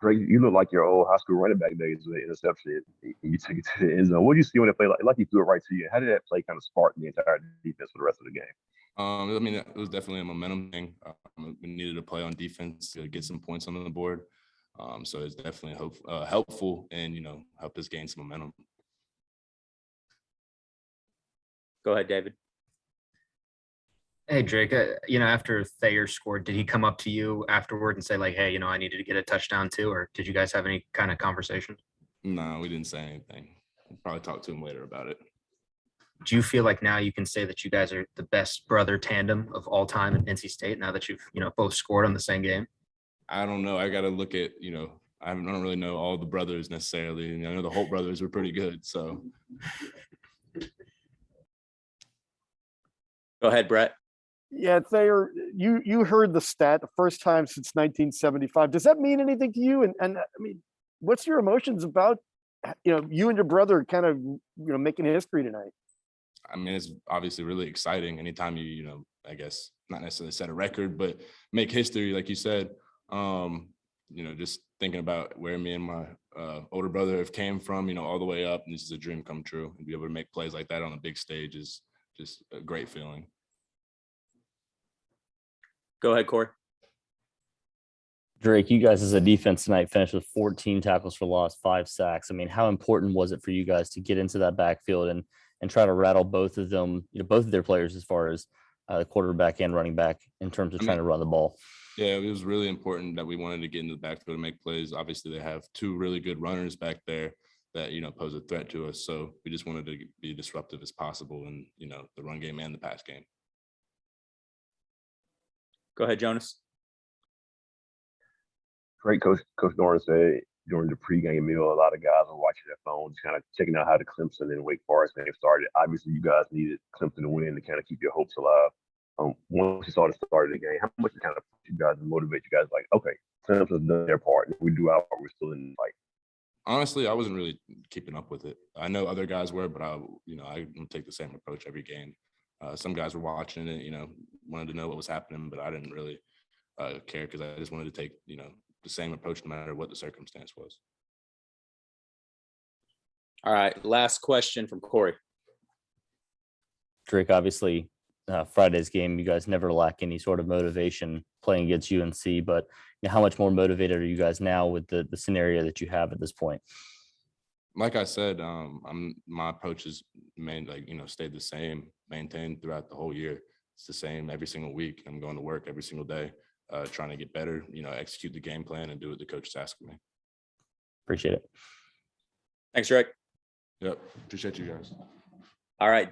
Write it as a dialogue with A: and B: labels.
A: Drake, you look like your old high school running back days with an interception. And you took it to the end zone. What did you see when it played? Like he threw it right to you. How did that play kind of spark the entire defense for the rest of the game?
B: I mean, it was definitely a momentum thing. We needed to play on defense to get some points on the board. So it's definitely helpful and, help us gain some momentum.
C: Go ahead, David.
D: Hey, Drake, after Thayer scored, did he come up to you afterward and say like, hey, I needed to get a touchdown too? Or did you guys have any kind of conversation?
B: No, we didn't say anything. We'll probably talk to him later about it.
D: Do you feel like now you can say that you guys are the best brother tandem of all time in NC State now that you've, both scored on the same game?
B: I don't know. I got to look at, I don't really know all the brothers necessarily. I know the Holt brothers were pretty good, so.
C: Go ahead, Brett.
E: Yeah, Thayer, you heard the stat the first time since 1975. Does that mean anything to you? And I mean, what's your emotions about, you and your brother kind of, making history tonight?
B: I mean, it's obviously really exciting anytime you, I guess not necessarily set a record, but make history, like you said. Just thinking about where me and my older brother have came from, all the way up, and this is a dream come true. And be able to make plays like that on a big stage is just a great feeling.
C: Go ahead, Corey.
F: Drake, you guys as a defense tonight finished with 14 tackles for loss, 5 sacks. I mean, how important was it for you guys to get into that backfield and try to rattle both of them, both of their players as far as the quarterback and running back in terms of trying to run the ball?
B: Yeah, it was really important that we wanted to get into the backfield and make plays. Obviously, they have 2 really good runners back there that, pose a threat to us. So we just wanted to be disruptive as possible in, the run game and the pass game.
C: Go ahead, Jonas.
A: Great Coach Doran said during the pregame meal, a lot of guys are watching their phones, kind of checking out how the Clemson and Wake Forest game started. Obviously, you guys needed Clemson to win to kind of keep your hopes alive. Once you saw the start of the game, how much it kind of put you guys and motivate you guys? Like, okay, Clemson's done their part. If we do our part, we're still in the fight.
B: Honestly, I wasn't really keeping up with it. I know other guys were, but I don't take the same approach every game. Some guys were watching it, wanted to know what was happening, but I didn't really care because I just wanted to take, the same approach no matter what the circumstance was.
C: All right, last question from Corey.
F: Drake, obviously, Friday's game, you guys never lack any sort of motivation playing against UNC, but how much more motivated are you guys now with the scenario that you have at this point?
B: Like I said, my approach is stayed the same, maintained throughout the whole year. It's the same every single week. I'm going to work every single day, trying to get better, execute the game plan and do what the coach is asking me.
F: Appreciate it.
C: Thanks, Rick.
B: Yep. Appreciate you guys.
C: All right.